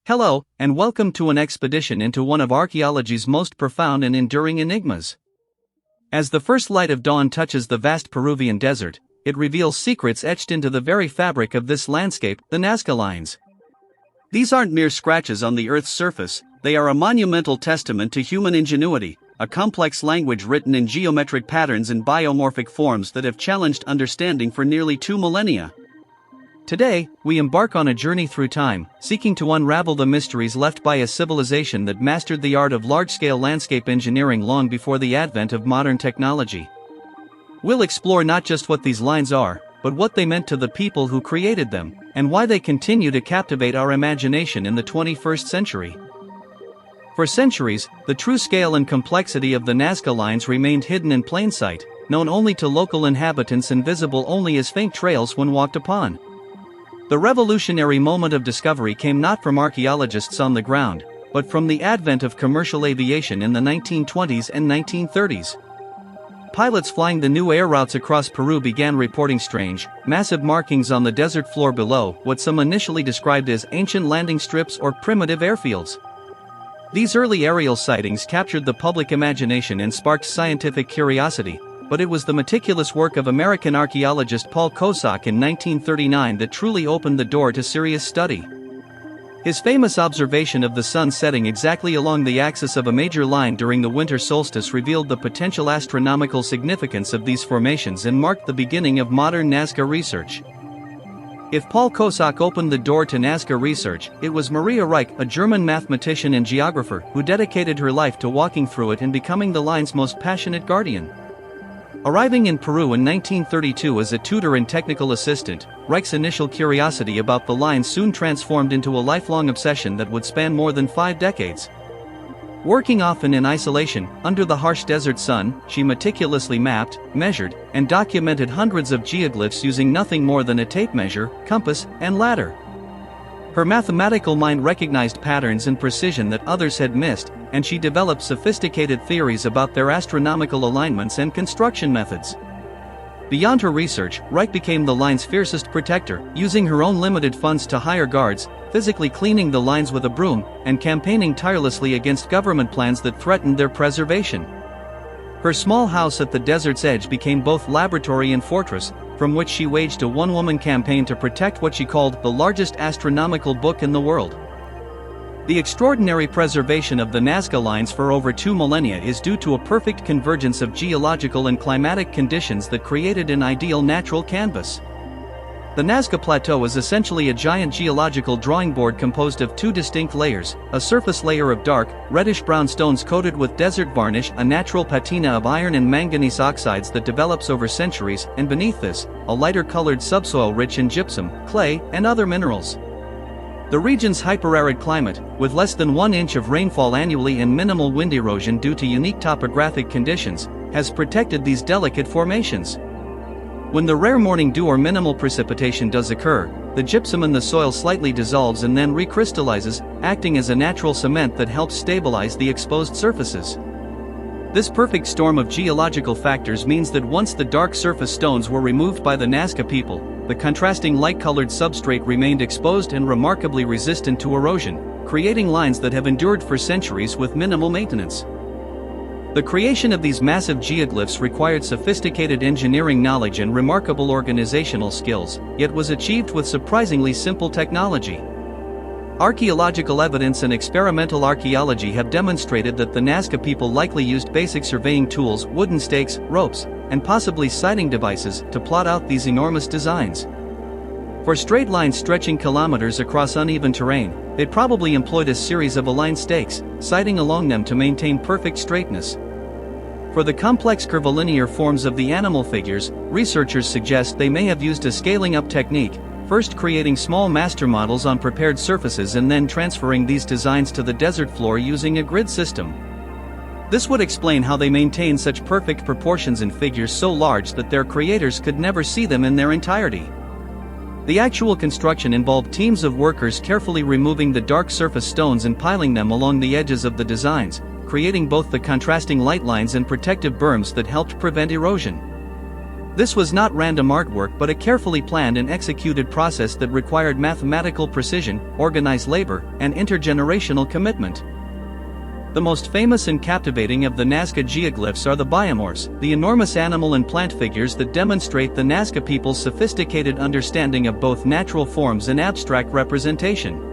Hello, and welcome to an expedition into one of archaeology's most profound and enduring enigmas. As the first light of dawn touches the vast Peruvian desert, it reveals secrets etched into the very fabric of this landscape, the Nazca Lines. These aren't mere scratches on the Earth's surface, they are a monumental testament to human ingenuity, a complex language written in geometric patterns and biomorphic forms that have challenged understanding for nearly 2 millennia. Today, we embark on a journey through time, seeking to unravel the mysteries left by a civilization that mastered the art of large-scale landscape engineering long before the advent of modern technology. We'll explore not just what these lines are, but what they meant to the people who created them, and why they continue to captivate our imagination in the 21st century. For centuries, the true scale and complexity of the Nazca Lines remained hidden in plain sight, known only to local inhabitants and visible only as faint trails when walked upon. The revolutionary moment of discovery came not from archaeologists on the ground, but from the advent of commercial aviation in the 1920s and 1930s. Pilots flying the new air routes across Peru began reporting strange, massive markings on the desert floor below, what some initially described as ancient landing strips or primitive airfields. These early aerial sightings captured the public imagination and sparked scientific curiosity, but it was the meticulous work of American archaeologist Paul Kosok in 1939 that truly opened the door to serious study. His famous observation of the sun setting exactly along the axis of a major line during the winter solstice revealed the potential astronomical significance of these formations and marked the beginning of modern Nazca research. If Paul Kosok opened the door to Nazca research, it was Maria Reich, a German mathematician and geographer, who dedicated her life to walking through it and becoming the line's most passionate guardian. Arriving in Peru in 1932 as a tutor and technical assistant, Reich's initial curiosity about the line soon transformed into a lifelong obsession that would span more than 5 decades. Working often in isolation, under the harsh desert sun, she meticulously mapped, measured, and documented hundreds of geoglyphs using nothing more than a tape measure, compass, and ladder. Her mathematical mind recognized patterns and precision that others had missed, and she developed sophisticated theories about their astronomical alignments and construction methods. Beyond her research, Reich became the line's fiercest protector, using her own limited funds to hire guards, physically cleaning the lines with a broom, and campaigning tirelessly against government plans that threatened their preservation. Her small house at the desert's edge became both laboratory and fortress, from which she waged a one-woman campaign to protect what she called the largest astronomical book in the world. The extraordinary preservation of the Nazca Lines for over 2 millennia is due to a perfect convergence of geological and climatic conditions that created an ideal natural canvas. The Nazca Plateau is essentially a giant geological drawing board composed of 2 distinct layers, a surface layer of dark, reddish-brown stones coated with desert varnish, a natural patina of iron and manganese oxides that develops over centuries, and beneath this, a lighter-colored subsoil rich in gypsum, clay, and other minerals. The region's hyperarid climate, with less than 1 inch of rainfall annually and minimal wind erosion due to unique topographic conditions, has protected these delicate formations. When the rare morning dew or minimal precipitation does occur, the gypsum in the soil slightly dissolves and then recrystallizes, acting as a natural cement that helps stabilize the exposed surfaces. This perfect storm of geological factors means that once the dark surface stones were removed by the Nazca people, the contrasting light-colored substrate remained exposed and remarkably resistant to erosion, creating lines that have endured for centuries with minimal maintenance. The creation of these massive geoglyphs required sophisticated engineering knowledge and remarkable organizational skills, yet was achieved with surprisingly simple technology. Archaeological evidence and experimental archaeology have demonstrated that the Nazca people likely used basic surveying tools, wooden stakes, ropes, and possibly sighting devices to plot out these enormous designs. For straight lines stretching kilometers across uneven terrain, they probably employed a series of aligned stakes, sighting along them to maintain perfect straightness. For the complex curvilinear forms of the animal figures, researchers suggest they may have used a scaling-up technique, first creating small master models on prepared surfaces and then transferring these designs to the desert floor using a grid system. This would explain how they maintain such perfect proportions in figures so large that their creators could never see them in their entirety. The actual construction involved teams of workers carefully removing the dark surface stones and piling them along the edges of the designs, creating both the contrasting light lines and protective berms that helped prevent erosion. This was not random artwork but a carefully planned and executed process that required mathematical precision, organized labor, and intergenerational commitment. The most famous and captivating of the Nazca geoglyphs are the biomorphs, the enormous animal and plant figures that demonstrate the Nazca people's sophisticated understanding of both natural forms and abstract representation.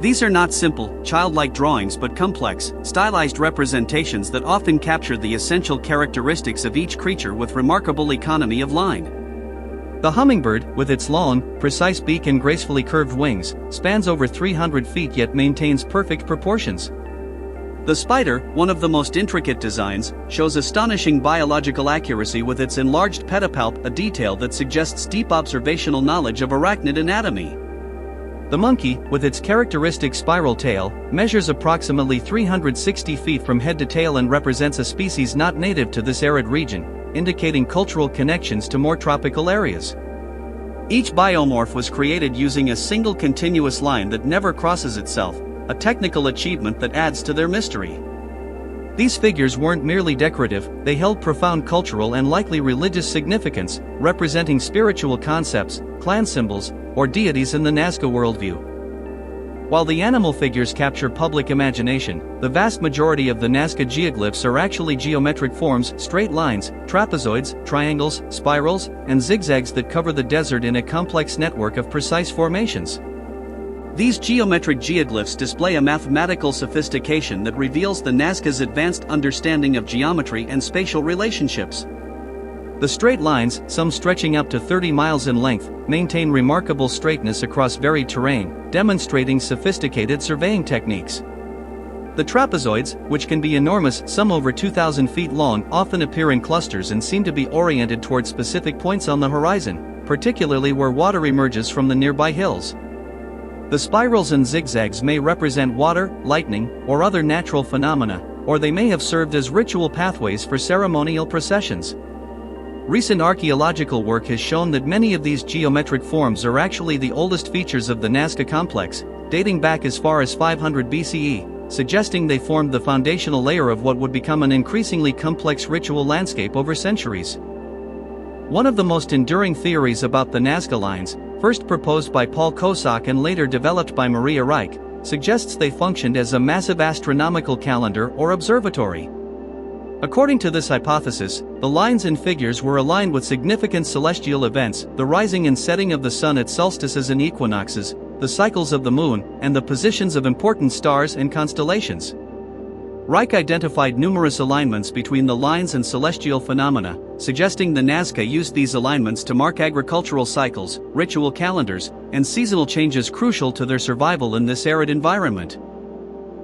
These are not simple, childlike drawings but complex, stylized representations that often capture the essential characteristics of each creature with remarkable economy of line. The hummingbird, with its long, precise beak and gracefully curved wings, spans over 300 feet yet maintains perfect proportions. The spider, one of the most intricate designs, shows astonishing biological accuracy with its enlarged pedipalp, a detail that suggests deep observational knowledge of arachnid anatomy. The monkey, with its characteristic spiral tail, measures approximately 360 feet from head to tail and represents a species not native to this arid region, indicating cultural connections to more tropical areas. Each biomorph was created using a single continuous line that never crosses itself, a technical achievement that adds to their mystery. These figures weren't merely decorative, they held profound cultural and likely religious significance, representing spiritual concepts, clan symbols, or deities in the Nazca worldview. While the animal figures capture public imagination, the vast majority of the Nazca geoglyphs are actually geometric forms, straight lines, trapezoids, triangles, spirals, and zigzags that cover the desert in a complex network of precise formations. These geometric geoglyphs display a mathematical sophistication that reveals the Nazca's advanced understanding of geometry and spatial relationships. The straight lines, some stretching up to 30 miles in length, maintain remarkable straightness across varied terrain, demonstrating sophisticated surveying techniques. The trapezoids, which can be enormous, some over 2,000 feet long, often appear in clusters and seem to be oriented toward specific points on the horizon, particularly where water emerges from the nearby hills. The spirals and zigzags may represent water, lightning, or other natural phenomena, or they may have served as ritual pathways for ceremonial processions. Recent archaeological work has shown that many of these geometric forms are actually the oldest features of the Nazca complex, dating back as far as 500 BCE, suggesting they formed the foundational layer of what would become an increasingly complex ritual landscape over centuries. One of the most enduring theories about the Nazca lines, first proposed by Paul Kosak and later developed by Maria Reich, suggests they functioned as a massive astronomical calendar or observatory. According to this hypothesis, the lines and figures were aligned with significant celestial events, the rising and setting of the sun at solstices and equinoxes, the cycles of the moon, and the positions of important stars and constellations. Reich identified numerous alignments between the lines and celestial phenomena, suggesting the Nazca used these alignments to mark agricultural cycles, ritual calendars, and seasonal changes crucial to their survival in this arid environment.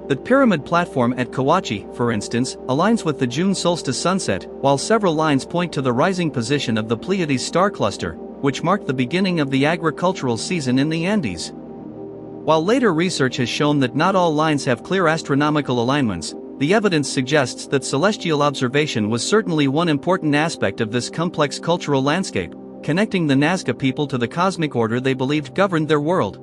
The pyramid platform at Kawachi, for instance, aligns with the June solstice sunset, while several lines point to the rising position of the Pleiades star cluster, which marked the beginning of the agricultural season in the Andes. While later research has shown that not all lines have clear astronomical alignments, the evidence suggests that celestial observation was certainly one important aspect of this complex cultural landscape, connecting the Nazca people to the cosmic order they believed governed their world.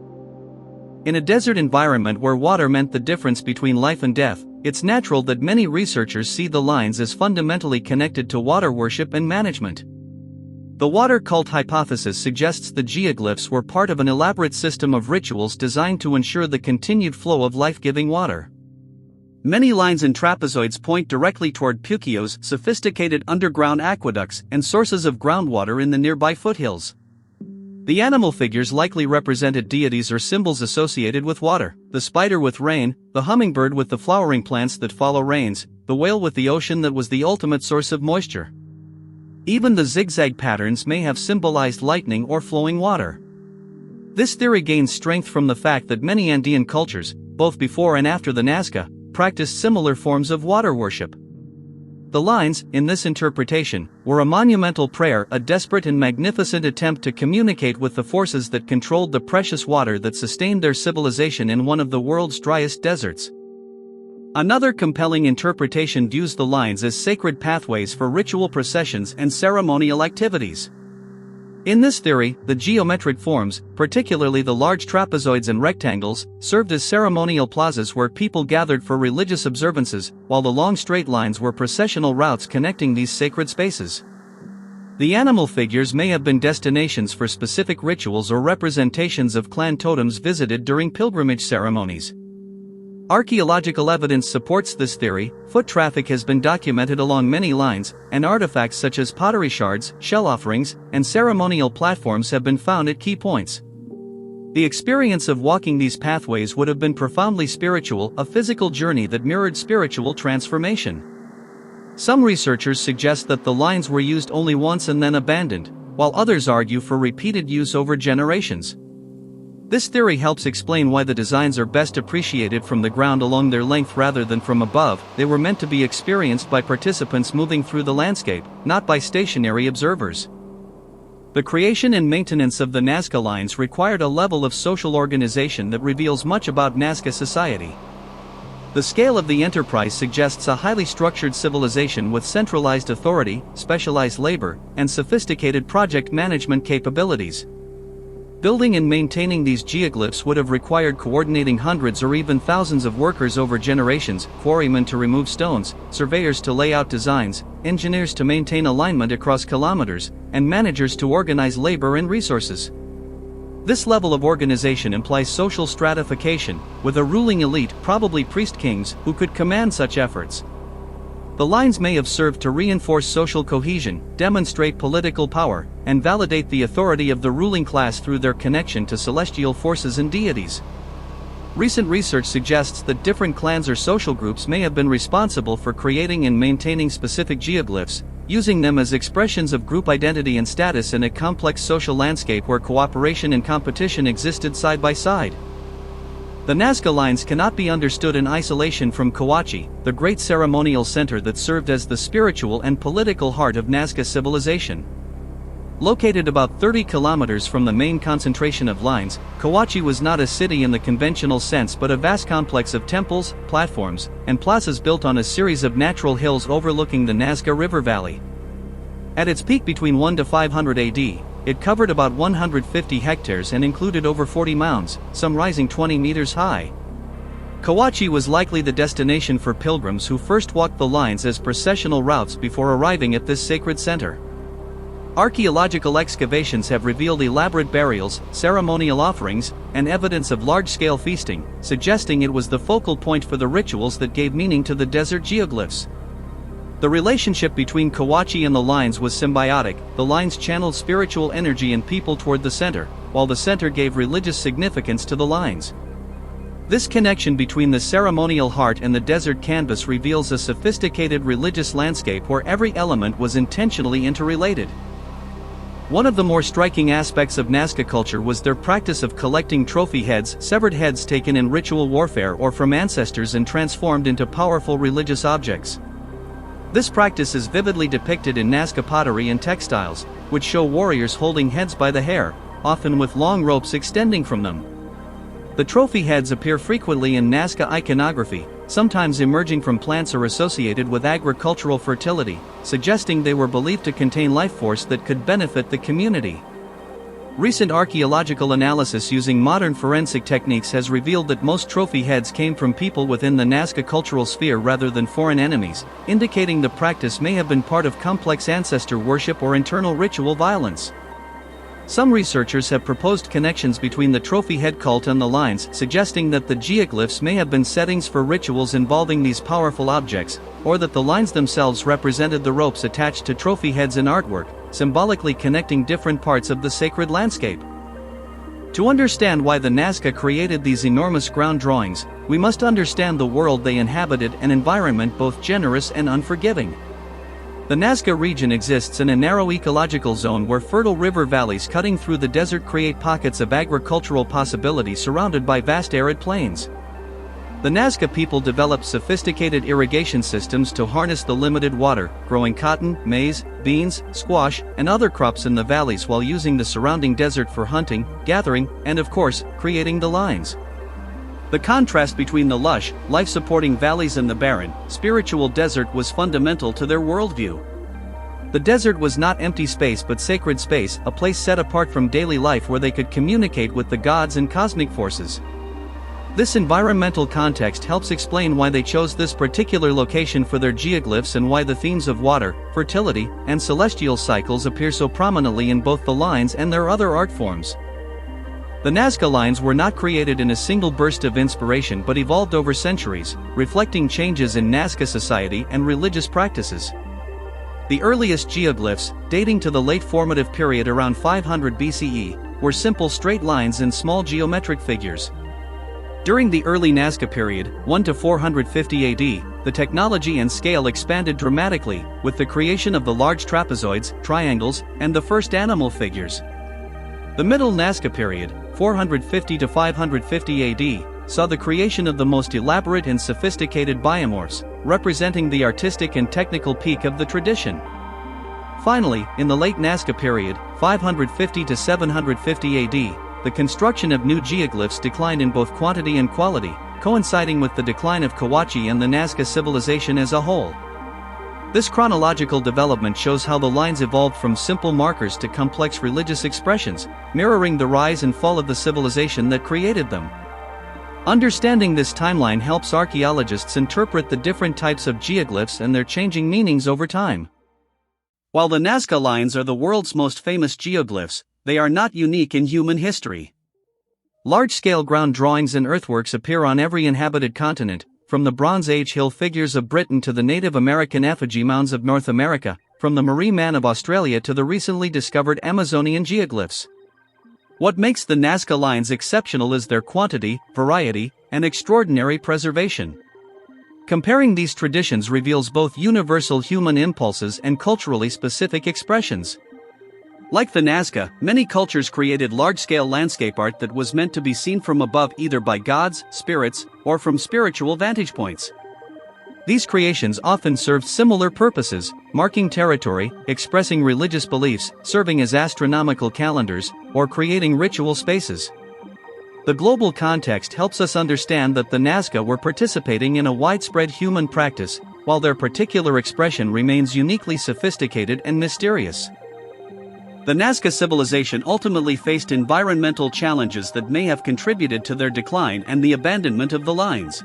In a desert environment where water meant the difference between life and death, it's natural that many researchers see the lines as fundamentally connected to water worship and management. The water cult hypothesis suggests the geoglyphs were part of an elaborate system of rituals designed to ensure the continued flow of life-giving water. Many lines and trapezoids point directly toward Puquio's sophisticated underground aqueducts and sources of groundwater in the nearby foothills. The animal figures likely represented deities or symbols associated with water, the spider with rain, the hummingbird with the flowering plants that follow rains, the whale with the ocean that was the ultimate source of moisture. Even the zigzag patterns may have symbolized lightning or flowing water. This theory gains strength from the fact that many Andean cultures, both before and after the Nazca, practiced similar forms of water worship. The lines, in this interpretation, were a monumental prayer, a desperate and magnificent attempt to communicate with the forces that controlled the precious water that sustained their civilization in one of the world's driest deserts. Another compelling interpretation views the lines as sacred pathways for ritual processions and ceremonial activities. In this theory, the geometric forms, particularly the large trapezoids and rectangles, served as ceremonial plazas where people gathered for religious observances, while the long straight lines were processional routes connecting these sacred spaces. The animal figures may have been destinations for specific rituals or representations of clan totems visited during pilgrimage ceremonies. Archaeological evidence supports this theory. Foot traffic has been documented along many lines, and artifacts such as pottery shards, shell offerings, and ceremonial platforms have been found at key points. The experience of walking these pathways would have been profoundly spiritual, a physical journey that mirrored spiritual transformation. Some researchers suggest that the lines were used only once and then abandoned, while others argue for repeated use over generations. This theory helps explain why the designs are best appreciated from the ground along their length rather than from above. They were meant to be experienced by participants moving through the landscape, not by stationary observers. The creation and maintenance of the Nazca lines required a level of social organization that reveals much about Nazca society. The scale of the enterprise suggests a highly structured civilization with centralized authority, specialized labor, and sophisticated project management capabilities. Building and maintaining these geoglyphs would have required coordinating hundreds or even thousands of workers over generations: quarrymen to remove stones, surveyors to lay out designs, engineers to maintain alignment across kilometers, and managers to organize labor and resources. This level of organization implies social stratification, with a ruling elite, probably priest-kings, who could command such efforts. The lines may have served to reinforce social cohesion, demonstrate political power, and validate the authority of the ruling class through their connection to celestial forces and deities. Recent research suggests that different clans or social groups may have been responsible for creating and maintaining specific geoglyphs, using them as expressions of group identity and status in a complex social landscape where cooperation and competition existed side by side. The Nazca lines cannot be understood in isolation from Kawachi, the great ceremonial center that served as the spiritual and political heart of Nazca civilization. Located about 30 kilometers from the main concentration of lines, Kawachi was not a city in the conventional sense but a vast complex of temples, platforms, and plazas built on a series of natural hills overlooking the Nazca River Valley. At its peak between 1 to 500 AD, it covered about 150 hectares and included over 40 mounds, some rising 20 meters high. Kawachi was likely the destination for pilgrims who first walked the lines as processional routes before arriving at this sacred center. Archaeological excavations have revealed elaborate burials, ceremonial offerings, and evidence of large-scale feasting, suggesting it was the focal point for the rituals that gave meaning to the desert geoglyphs. The relationship between Kawachi and the lines was symbiotic. The lines channeled spiritual energy and people toward the center, while the center gave religious significance to the lines. This connection between the ceremonial heart and the desert canvas reveals a sophisticated religious landscape where every element was intentionally interrelated. One of the more striking aspects of Nazca culture was their practice of collecting trophy heads, severed heads taken in ritual warfare or from ancestors and transformed into powerful religious objects. This practice is vividly depicted in Nazca pottery and textiles, which show warriors holding heads by the hair, often with long ropes extending from them. The trophy heads appear frequently in Nazca iconography, sometimes emerging from plants or associated with agricultural fertility, suggesting they were believed to contain life force that could benefit the community. Recent archaeological analysis using modern forensic techniques has revealed that most trophy heads came from people within the Nazca cultural sphere rather than foreign enemies, indicating the practice may have been part of complex ancestor worship or internal ritual violence. Some researchers have proposed connections between the trophy head cult and the lines, suggesting that the geoglyphs may have been settings for rituals involving these powerful objects, or that the lines themselves represented the ropes attached to trophy heads in artwork, symbolically connecting different parts of the sacred landscape. To understand why the Nazca created these enormous ground drawings, we must understand the world they inhabited, an environment both generous and unforgiving. The Nazca region exists in a narrow ecological zone where fertile river valleys cutting through the desert create pockets of agricultural possibility surrounded by vast arid plains. The Nazca people developed sophisticated irrigation systems to harness the limited water, growing cotton, maize, beans, squash, and other crops in the valleys while using the surrounding desert for hunting, gathering, and of course, creating the lines. The contrast between the lush, life-supporting valleys and the barren, spiritual desert was fundamental to their worldview. The desert was not empty space but sacred space, a place set apart from daily life where they could communicate with the gods and cosmic forces. This environmental context helps explain why they chose this particular location for their geoglyphs and why the themes of water, fertility, and celestial cycles appear so prominently in both the lines and their other art forms. The Nazca lines were not created in a single burst of inspiration but evolved over centuries, reflecting changes in Nazca society and religious practices. The earliest geoglyphs, dating to the late formative period around 500 BCE, were simple straight lines and small geometric figures. During the early Nazca period, 1 to 450 AD, the technology and scale expanded dramatically, with the creation of the large trapezoids, triangles, and the first animal figures. The Middle Nazca period, 450 to 550 AD, saw the creation of the most elaborate and sophisticated biomorphs, representing the artistic and technical peak of the tradition. Finally, in the late Nazca period, 550 to 750 AD, the construction of new geoglyphs declined in both quantity and quality, coinciding with the decline of Cahuachi and the Nazca civilization as a whole. This chronological development shows how the lines evolved from simple markers to complex religious expressions, mirroring the rise and fall of the civilization that created them. Understanding this timeline helps archaeologists interpret the different types of geoglyphs and their changing meanings over time. While the Nazca lines are the world's most famous geoglyphs, they are not unique in human history. Large-scale ground drawings and earthworks appear on every inhabited continent, from the Bronze Age hill figures of Britain to the Native American effigy mounds of North America, from the Marie Man of Australia to the recently discovered Amazonian geoglyphs. What makes the Nazca lines exceptional is their quantity, variety, and extraordinary preservation. Comparing these traditions reveals both universal human impulses and culturally specific expressions. Like the Nazca, many cultures created large-scale landscape art that was meant to be seen from above either by gods, spirits, or from spiritual vantage points. These creations often served similar purposes, marking territory, expressing religious beliefs, serving as astronomical calendars, or creating ritual spaces. The global context helps us understand that the Nazca were participating in a widespread human practice, while their particular expression remains uniquely sophisticated and mysterious. The Nazca civilization ultimately faced environmental challenges that may have contributed to their decline and the abandonment of the lines.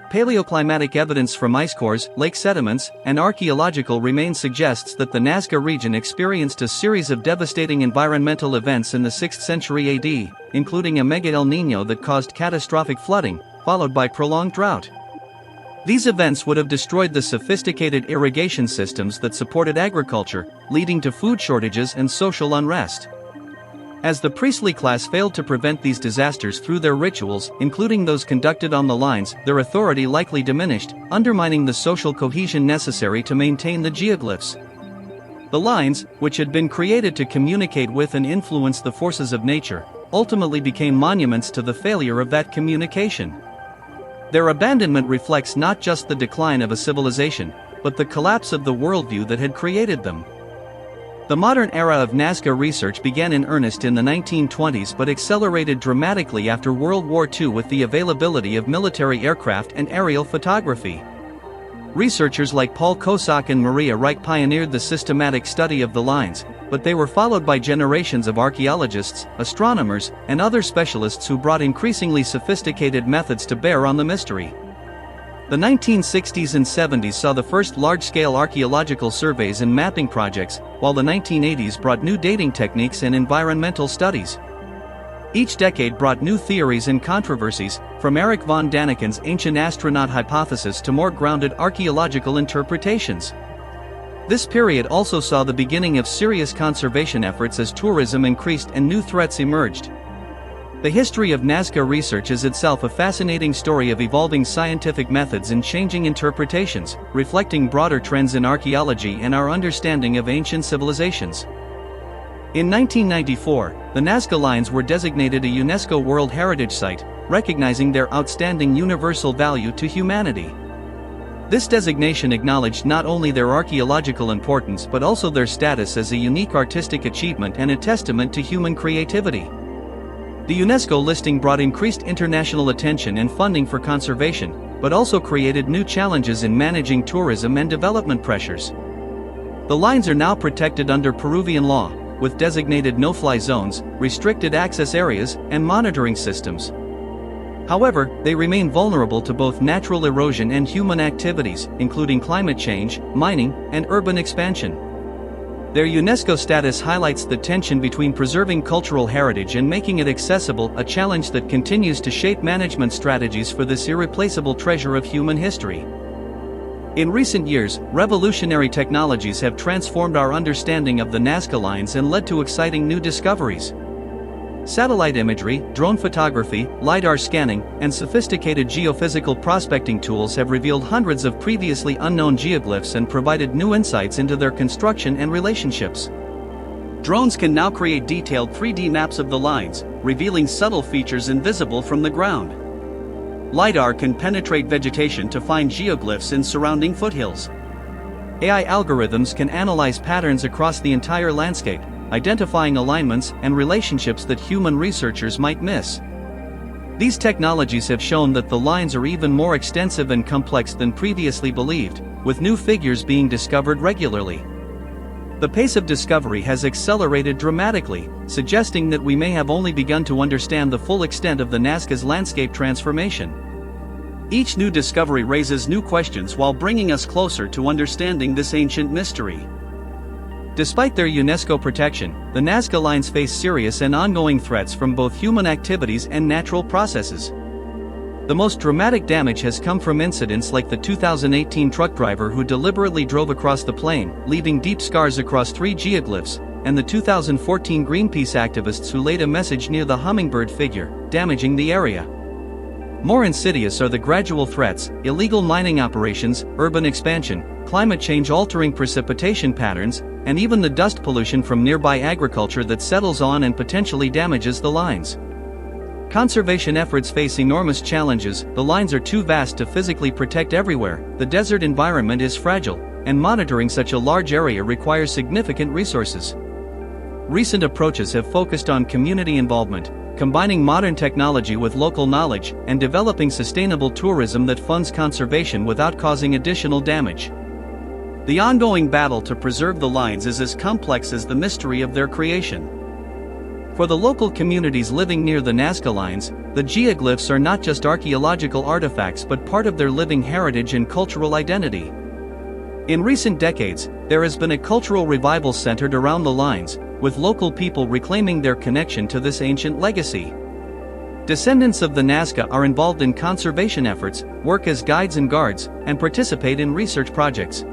Paleoclimatic evidence from ice cores, lake sediments, and archaeological remains suggests that the Nazca region experienced a series of devastating environmental events in the 6th century AD, including a mega El Niño that caused catastrophic flooding, followed by prolonged drought. These events would have destroyed the sophisticated irrigation systems that supported agriculture, leading to food shortages and social unrest. As the priestly class failed to prevent these disasters through their rituals, including those conducted on the lines, their authority likely diminished, undermining the social cohesion necessary to maintain the geoglyphs. The lines, which had been created to communicate with and influence the forces of nature, ultimately became monuments to the failure of that communication. Their abandonment reflects not just the decline of a civilization, but the collapse of the worldview that had created them. The modern era of Nazca research began in earnest in the 1920s but accelerated dramatically after World War II with the availability of military aircraft and aerial photography. Researchers like Paul Kosak and Maria Reich pioneered the systematic study of the lines, but they were followed by generations of archaeologists, astronomers, and other specialists who brought increasingly sophisticated methods to bear on the mystery. The 1960s and 70s saw the first large-scale archaeological surveys and mapping projects, while the 1980s brought new dating techniques and environmental studies. Each decade brought new theories and controversies, from Erich von Daniken's ancient astronaut hypothesis to more grounded archaeological interpretations. This period also saw the beginning of serious conservation efforts as tourism increased and new threats emerged. The history of Nazca research is itself a fascinating story of evolving scientific methods and changing interpretations, reflecting broader trends in archaeology and our understanding of ancient civilizations. In 1994, the Nazca lines were designated a UNESCO World Heritage Site, recognizing their outstanding universal value to humanity. This designation acknowledged not only their archaeological importance but also their status as a unique artistic achievement and a testament to human creativity. The UNESCO listing brought increased international attention and funding for conservation, but also created new challenges in managing tourism and development pressures. The lines are now protected under Peruvian law, with designated no-fly zones, restricted access areas, and monitoring systems. However, they remain vulnerable to both natural erosion and human activities, including climate change, mining, and urban expansion. Their UNESCO status highlights the tension between preserving cultural heritage and making it accessible, a challenge that continues to shape management strategies for this irreplaceable treasure of human history. In recent years, revolutionary technologies have transformed our understanding of the Nazca Lines and led to exciting new discoveries. Satellite imagery, drone photography, LiDAR scanning, and sophisticated geophysical prospecting tools have revealed hundreds of previously unknown geoglyphs and provided new insights into their construction and relationships. Drones can now create detailed 3D maps of the lines, revealing subtle features invisible from the ground. LiDAR can penetrate vegetation to find geoglyphs in surrounding foothills. AI algorithms can analyze patterns across the entire landscape, identifying alignments and relationships that human researchers might miss. These technologies have shown that the lines are even more extensive and complex than previously believed, with new figures being discovered regularly. The pace of discovery has accelerated dramatically, suggesting that we may have only begun to understand the full extent of the Nazca's landscape transformation. Each new discovery raises new questions while bringing us closer to understanding this ancient mystery. Despite their UNESCO protection, the Nazca Lines face serious and ongoing threats from both human activities and natural processes. The most dramatic damage has come from incidents like the 2018 truck driver who deliberately drove across the plain, leaving deep scars across 3 geoglyphs, and the 2014 Greenpeace activists who laid a message near the hummingbird figure, damaging the area. More insidious are the gradual threats: illegal mining operations, urban expansion, climate change altering precipitation patterns, and even the dust pollution from nearby agriculture that settles on and potentially damages the lines. Conservation efforts face enormous challenges. The lines are too vast to physically protect everywhere, the desert environment is fragile, and monitoring such a large area requires significant resources. Recent approaches have focused on community involvement, combining modern technology with local knowledge, and developing sustainable tourism that funds conservation without causing additional damage. The ongoing battle to preserve the lines is as complex as the mystery of their creation. For the local communities living near the Nazca Lines, the geoglyphs are not just archaeological artifacts but part of their living heritage and cultural identity. In recent decades, there has been a cultural revival centered around the lines, with local people reclaiming their connection to this ancient legacy. Descendants of the Nazca are involved in conservation efforts, work as guides and guards, and participate in research projects.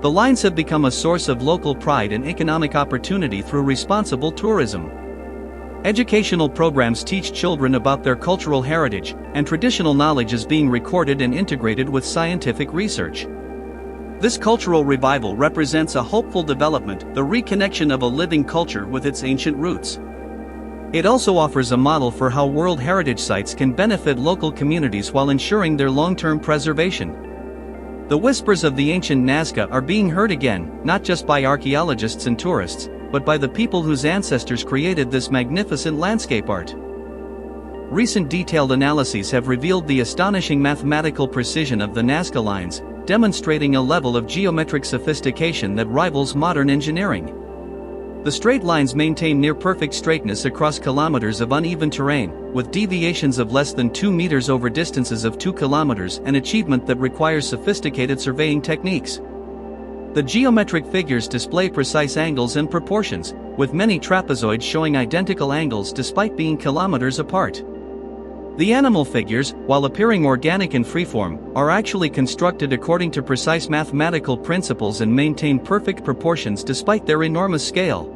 The lines have become a source of local pride and economic opportunity through responsible tourism. Educational programs teach children about their cultural heritage, and traditional knowledge is being recorded and integrated with scientific research. This cultural revival represents a hopeful development, the reconnection of a living culture with its ancient roots. It also offers a model for how World Heritage Sites can benefit local communities while ensuring their long-term preservation. The whispers of the ancient Nazca are being heard again, not just by archaeologists and tourists, but by the people whose ancestors created this magnificent landscape art. Recent detailed analyses have revealed the astonishing mathematical precision of the Nazca Lines, demonstrating a level of geometric sophistication that rivals modern engineering. The straight lines maintain near-perfect straightness across kilometers of uneven terrain, with deviations of less than 2 meters over distances of 2 kilometers, an achievement that requires sophisticated surveying techniques. The geometric figures display precise angles and proportions, with many trapezoids showing identical angles despite being kilometers apart. The animal figures, while appearing organic and freeform, are actually constructed according to precise mathematical principles and maintain perfect proportions despite their enormous scale.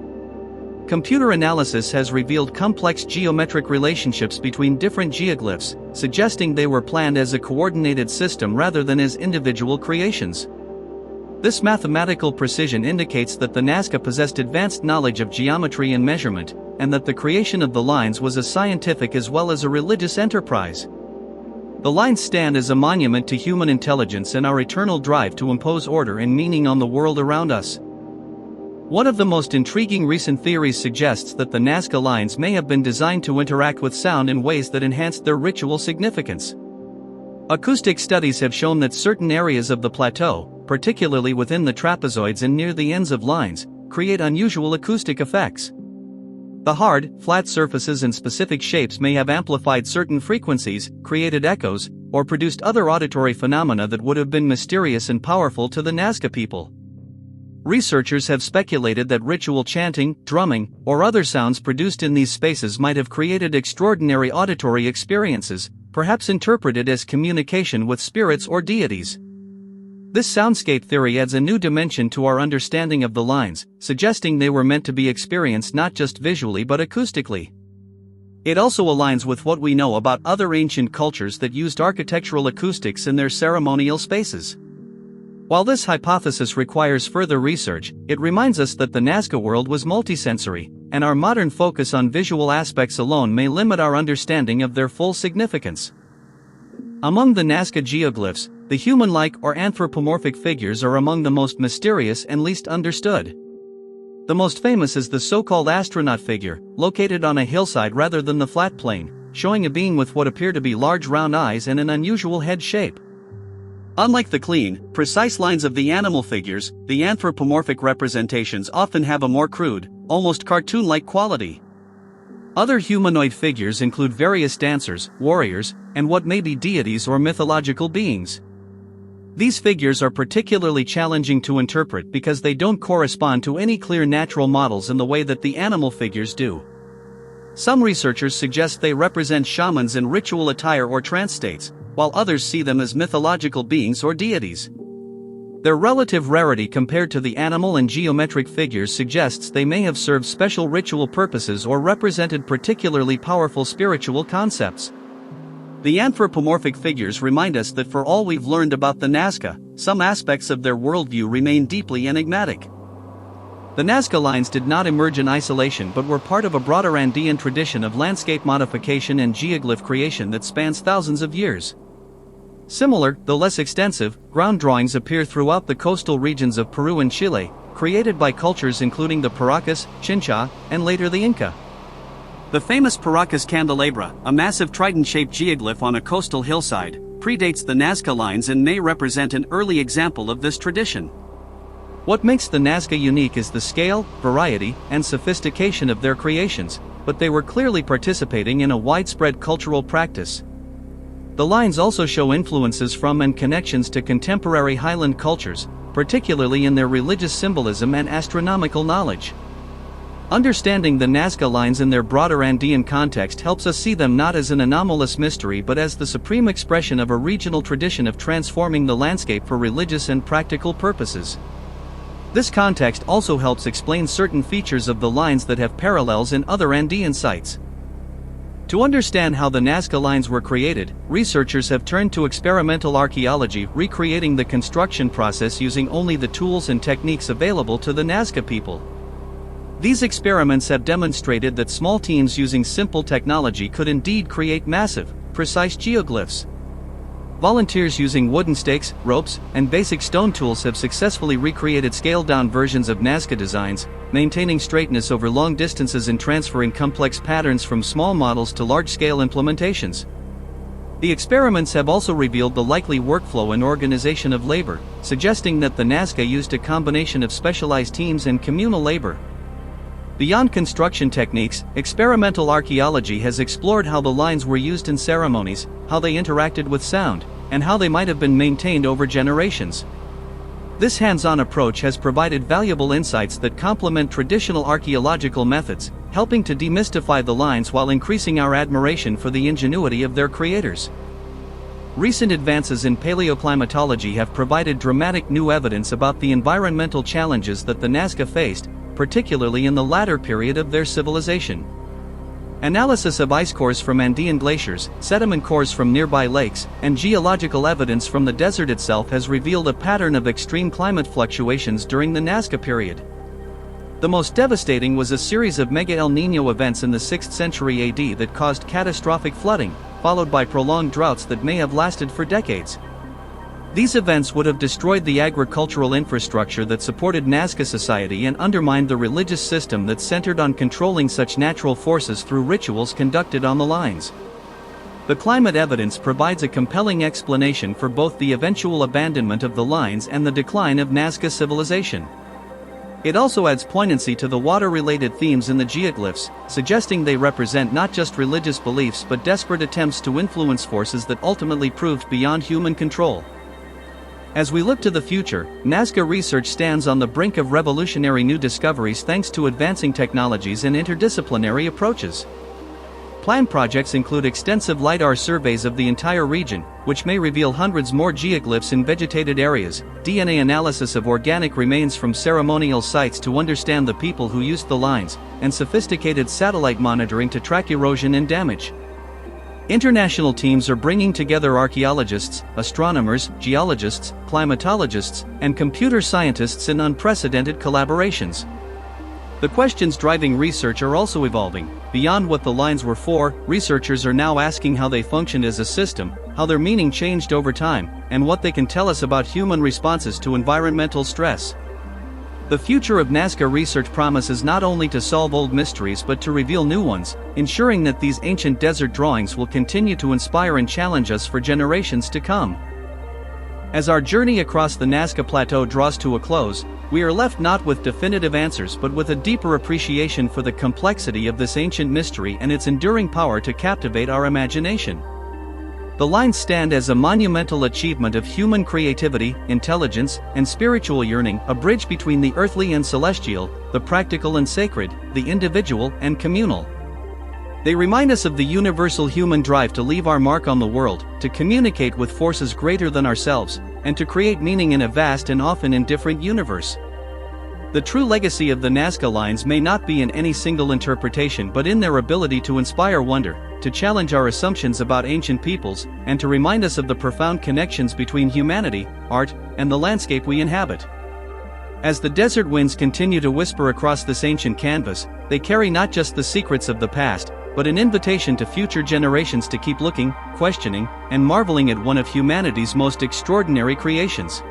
Computer analysis has revealed complex geometric relationships between different geoglyphs, suggesting they were planned as a coordinated system rather than as individual creations. This mathematical precision indicates that the Nazca possessed advanced knowledge of geometry and measurement, and that the creation of the lines was a scientific as well as a religious enterprise. The lines stand as a monument to human intelligence and our eternal drive to impose order and meaning on the world around us. One of the most intriguing recent theories suggests that the Nazca Lines may have been designed to interact with sound in ways that enhanced their ritual significance. Acoustic studies have shown that certain areas of the plateau, particularly within the trapezoids and near the ends of lines, create unusual acoustic effects. The hard, flat surfaces and specific shapes may have amplified certain frequencies, created echoes, or produced other auditory phenomena that would have been mysterious and powerful to the Nazca people. Researchers have speculated that ritual chanting, drumming, or other sounds produced in these spaces might have created extraordinary auditory experiences, perhaps interpreted as communication with spirits or deities. This soundscape theory adds a new dimension to our understanding of the lines, suggesting they were meant to be experienced not just visually but acoustically. It also aligns with what we know about other ancient cultures that used architectural acoustics in their ceremonial spaces. While this hypothesis requires further research, it reminds us that the Nazca world was multisensory, and our modern focus on visual aspects alone may limit our understanding of their full significance. Among the Nazca geoglyphs, the human-like or anthropomorphic figures are among the most mysterious and least understood. The most famous is the so-called astronaut figure, located on a hillside rather than the flat plain, showing a being with what appear to be large round eyes and an unusual head shape. Unlike the clean, precise lines of the animal figures, the anthropomorphic representations often have a more crude, almost cartoon-like quality. Other humanoid figures include various dancers, warriors, and what may be deities or mythological beings. These figures are particularly challenging to interpret because they don't correspond to any clear natural models in the way that the animal figures do. Some researchers suggest they represent shamans in ritual attire or trance states, while others see them as mythological beings or deities. Their relative rarity compared to the animal and geometric figures suggests they may have served special ritual purposes or represented particularly powerful spiritual concepts. The anthropomorphic figures remind us that for all we've learned about the Nazca, some aspects of their worldview remain deeply enigmatic. The Nazca lines did not emerge in isolation but were part of a broader Andean tradition of landscape modification and geoglyph creation that spans thousands of years. Similar, though less extensive, ground drawings appear throughout the coastal regions of Peru and Chile, created by cultures including the Paracas, Chincha, and later the Inca. The famous Paracas candelabra, a massive trident-shaped geoglyph on a coastal hillside, predates the Nazca lines and may represent an early example of this tradition. What makes the Nazca unique is the scale, variety, and sophistication of their creations, but they were clearly participating in a widespread cultural practice. The lines also show influences from and connections to contemporary highland cultures, particularly in their religious symbolism and astronomical knowledge. Understanding the Nazca lines in their broader Andean context helps us see them not as an anomalous mystery but as the supreme expression of a regional tradition of transforming the landscape for religious and practical purposes. This context also helps explain certain features of the lines that have parallels in other Andean sites. To understand how the Nazca lines were created, researchers have turned to experimental archaeology, recreating the construction process using only the tools and techniques available to the Nazca people. These experiments have demonstrated that small teams using simple technology could indeed create massive, precise geoglyphs. Volunteers using wooden stakes, ropes, and basic stone tools have successfully recreated scaled-down versions of Nazca designs, maintaining straightness over long distances and transferring complex patterns from small models to large-scale implementations. The experiments have also revealed the likely workflow and organization of labor, suggesting that the Nazca used a combination of specialized teams and communal labor. Beyond construction techniques, experimental archaeology has explored how the lines were used in ceremonies, how they interacted with sound, and how they might have been maintained over generations. This hands-on approach has provided valuable insights that complement traditional archaeological methods, helping to demystify the lines while increasing our admiration for the ingenuity of their creators. Recent advances in paleoclimatology have provided dramatic new evidence about the environmental challenges that the Nazca faced, particularly in the latter period of their civilization. Analysis of ice cores from Andean glaciers, sediment cores from nearby lakes, and geological evidence from the desert itself has revealed a pattern of extreme climate fluctuations during the Nazca period. The most devastating was a series of mega El Niño events in the 6th century AD that caused catastrophic flooding, followed by prolonged droughts that may have lasted for decades. These events would have destroyed the agricultural infrastructure that supported Nazca society and undermined the religious system that centered on controlling such natural forces through rituals conducted on the lines. The climate evidence provides a compelling explanation for both the eventual abandonment of the lines and the decline of Nazca civilization. It also adds poignancy to the water-related themes in the geoglyphs, suggesting they represent not just religious beliefs but desperate attempts to influence forces that ultimately proved beyond human control. As we look to the future, Nazca research stands on the brink of revolutionary new discoveries thanks to advancing technologies and interdisciplinary approaches. Planned projects include extensive LiDAR surveys of the entire region, which may reveal hundreds more geoglyphs in vegetated areas, DNA analysis of organic remains from ceremonial sites to understand the people who used the lines, and sophisticated satellite monitoring to track erosion and damage. International teams are bringing together archaeologists, astronomers, geologists, climatologists, and computer scientists in unprecedented collaborations. The questions driving research are also evolving. Beyond what the lines were for, researchers are now asking how they functioned as a system, how their meaning changed over time, and what they can tell us about human responses to environmental stress. The future of Nazca research promises not only to solve old mysteries but to reveal new ones, ensuring that these ancient desert drawings will continue to inspire and challenge us for generations to come. As our journey across the Nazca Plateau draws to a close, we are left not with definitive answers but with a deeper appreciation for the complexity of this ancient mystery and its enduring power to captivate our imagination. The lines stand as a monumental achievement of human creativity, intelligence, and spiritual yearning, a bridge between the earthly and celestial, the practical and sacred, the individual and communal. They remind us of the universal human drive to leave our mark on the world, to communicate with forces greater than ourselves, and to create meaning in a vast and often indifferent universe. The true legacy of the Nazca lines may not be in any single interpretation but in their ability to inspire wonder, to challenge our assumptions about ancient peoples, and to remind us of the profound connections between humanity, art, and the landscape we inhabit. As the desert winds continue to whisper across this ancient canvas, they carry not just the secrets of the past, but an invitation to future generations to keep looking, questioning, and marveling at one of humanity's most extraordinary creations.